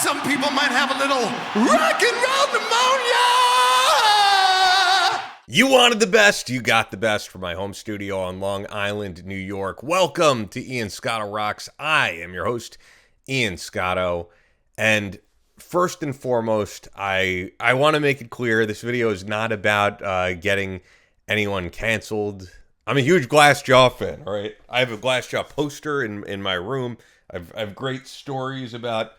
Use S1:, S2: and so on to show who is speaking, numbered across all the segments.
S1: Some people might have a little rock and roll pneumonia.
S2: You wanted the best, you got the best from my home studio on Long Island, New York. Welcome to Ian Scotto Rocks. I am your host, Ian Scotto. And first and foremost, I want to make it clear this video is not about getting anyone canceled. I'm a huge Glassjaw fan, all right? I have a Glassjaw poster in my room. I have great stories about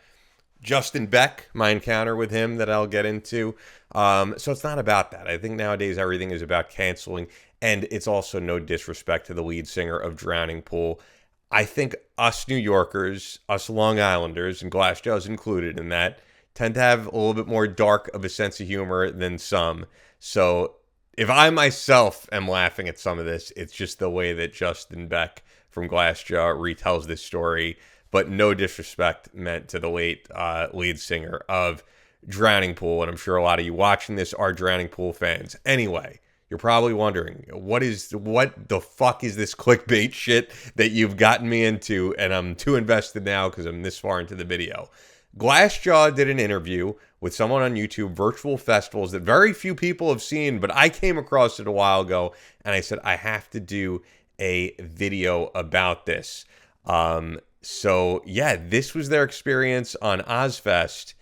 S2: Justin Beck, my encounter with him that I'll get into. So it's not about that. I think nowadays everything is about canceling, and it's also no disrespect to the lead singer of Drowning Pool. I think us New Yorkers, us Long Islanders, and Glassjaw's included in that, tend to have a little bit more dark of a sense of humor than some. So if I myself am laughing at some of this, it's just the way that Justin Beck from Glassjaw retells this story. But no disrespect meant to the late lead singer of Drowning Pool. And I'm sure a lot of you watching this are Drowning Pool fans. Anyway, you're probably wondering, what the fuck is this clickbait shit that you've gotten me into? And I'm too invested now because I'm this far into the video. Glassjaw did an interview with someone on YouTube, virtual festivals that very few people have seen, but I came across it a while ago, and I said, I have to do a video about this. So, yeah, this was their experience on Ozzfest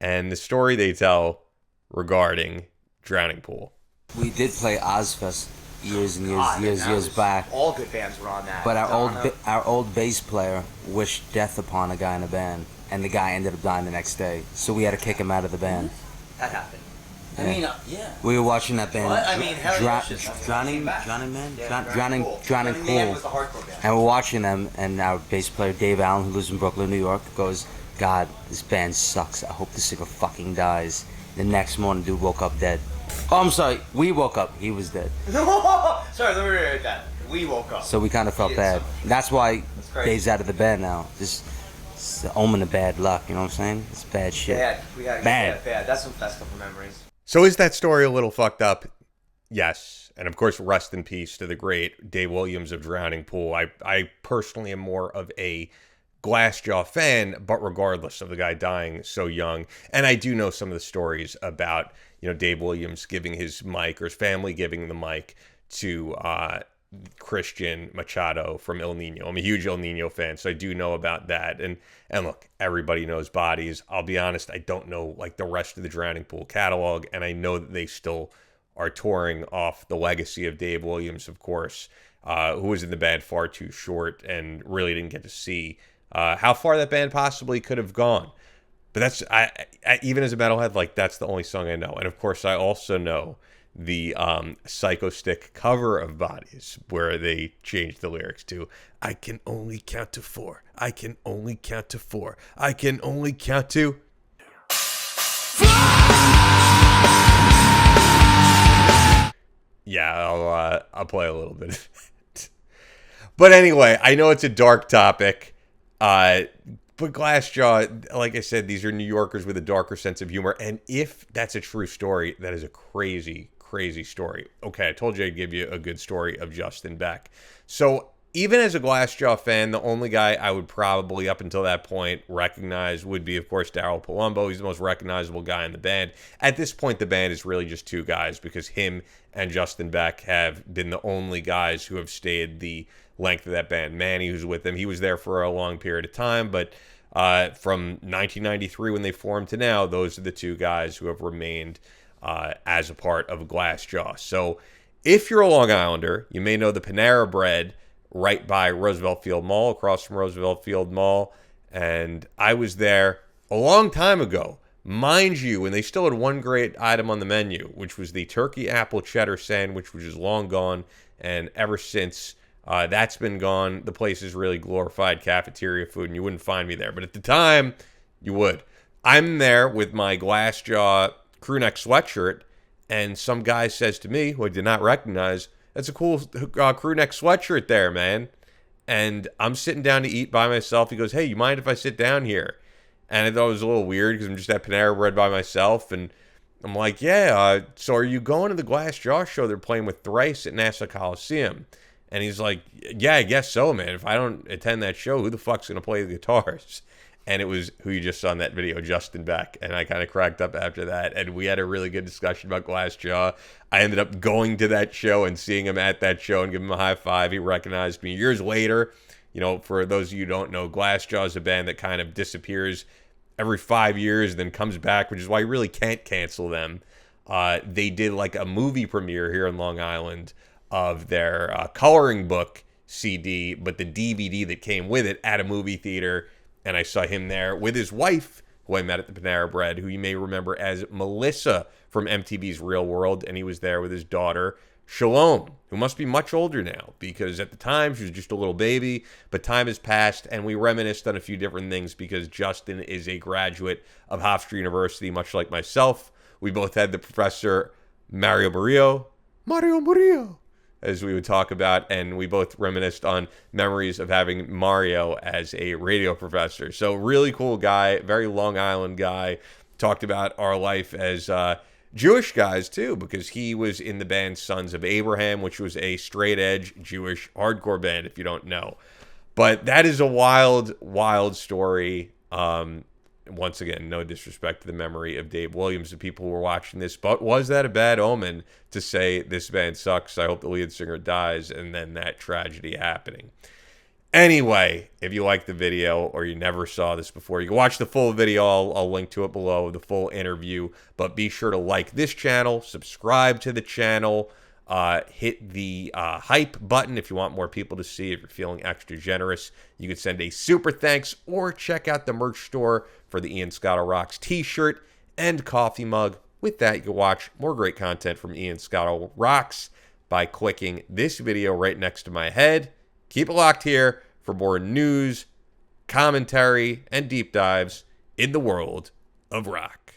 S2: and the story they tell regarding Drowning Pool.
S3: We did play Ozzfest years and years back.
S4: All good bands were on that.
S3: But our old bass player wished death upon a guy in a band, and the guy ended up dying the next day. So we had to kick him out of the band.
S4: That happened.
S3: Yeah.
S4: I mean, yeah.
S3: We were watching that band.
S4: What? I mean, hell yeah,
S3: Drowning
S4: Pool. Drowning was the hardcore band.
S3: And we're watching them, and our bass player Dave Allen, who lives in Brooklyn, New York, goes, "God, this band sucks. I hope the singer fucking dies." The next morning, dude woke up dead. Oh, I'm sorry. We woke up. He was dead.
S4: Sorry, let me read that. We woke up.
S3: So we kind of felt bad. That's why Dave's out of the band now. It's the omen of bad luck. You know what I'm saying? It's bad shit.
S4: Bad. That's some festival memories.
S2: So is that story a little fucked up? Yes. And of course, rest in peace to the great Dave Williams of Drowning Pool. I personally am more of a Glassjaw fan, but regardless of the guy dying so young. And I do know some of the stories about, Dave Williams giving his mic, or his family giving the mic to Christian Machado from El Nino. I'm a huge El Nino fan, so I do know about that. And look, everybody knows Bodies. I'll be honest, I don't know like the rest of the Drowning Pool catalog, and I know that they still are touring off the legacy of Dave Williams, of course, who was in the band far too short and really didn't get to see how far that band possibly could have gone. But that's I even as a metalhead, like that's the only song I know. And of course, I also know the Psycho Stick cover of Bodies, where they changed the lyrics to "I can only count to 4. I can only count to 4. I can only count to." Yeah, I'll play a little bit of it. But anyway, I know it's a dark topic. But Glassjaw, like I said, these are New Yorkers with a darker sense of humor. And if that's a true story, that is a crazy, crazy story. Okay, I told you I'd give you a good story of Justin Beck. So even as a Glassjaw fan, the only guy I would probably, up until that point, recognize would be, of course, Daryl Palumbo. He's the most recognizable guy in the band. At this point, the band is really just two guys because him and Justin Beck have been the only guys who have stayed the length of that band. Manny, who's with them, he was there for a long period of time, but from 1993 when they formed to now, those are the two guys who have remained as a part of Glassjaw. So if you're a Long Islander, you may know the Panera Bread right by Roosevelt Field Mall, across from Roosevelt Field Mall, and I was there a long time ago, mind you, and they still had one great item on the menu, which was the turkey apple cheddar sandwich, which is long gone, and ever since that's been gone. The place is really glorified cafeteria food, and you wouldn't find me there. But at the time, you would. I'm there with my Glassjaw crew neck sweatshirt, and some guy says to me, who I did not recognize, "That's a cool crew neck sweatshirt there, man." And I'm sitting down to eat by myself. He goes, "Hey, you mind if I sit down here?" And I thought it was a little weird because I'm just at Panera Bread by myself. And I'm like, "Yeah, so are you going to the Glassjaw show they're playing with Thrice at Nassau Coliseum?" And he's like, "Yeah, I guess so, man. If I don't attend that show, who the fuck's going to play the guitars?" and it was who you just saw in that video, Justin Beck. And I kind of cracked up after that, and we had a really good discussion about Glassjaw. I ended up going to that show and seeing him at that show and giving him a high five. He recognized me years later. You know, for those of you who don't know, Glassjaw is a band that kind of disappears every 5 years and then comes back, which is why you really can't cancel them. They did like a movie premiere here in Long Island of their coloring book CD, but the DVD that came with it at a movie theater. And I saw him there with his wife, who I met at the Panera Bread, who you may remember as Melissa from MTV's Real World. And he was there with his daughter, Shalom, who must be much older now, because at the time she was just a little baby. But time has passed, and we reminisced on a few different things because Justin is a graduate of Hofstra University, much like myself. We both had the professor Mario Murillo, as we would talk about, and we both reminisced on memories of having Mario as a radio professor. So really cool guy, very Long Island guy. Talked about our life as Jewish guys too, because he was in the band Sons of Abraham, which was a straight edge Jewish hardcore band, if you don't know. But that is a wild, wild story. Once again, no disrespect to the memory of Dave Williams, the people who were watching this, but was that a bad omen to say this band sucks, I hope the lead singer dies, and then that tragedy happening? Anyway, if you like the video or you never saw this before, you can watch the full video. I'll link to it below, the full interview. But be sure to like this channel, subscribe to the channel, hit the hype button if you want more people to see. If you're feeling extra generous, you could send a super thanks or check out the merch store for the Ian Scotto Rocks t-shirt and coffee mug. With that, you can watch more great content from Ian Scotto Rocks by clicking this video right next to my head. Keep it locked here for more news, commentary, and deep dives in the world of rock.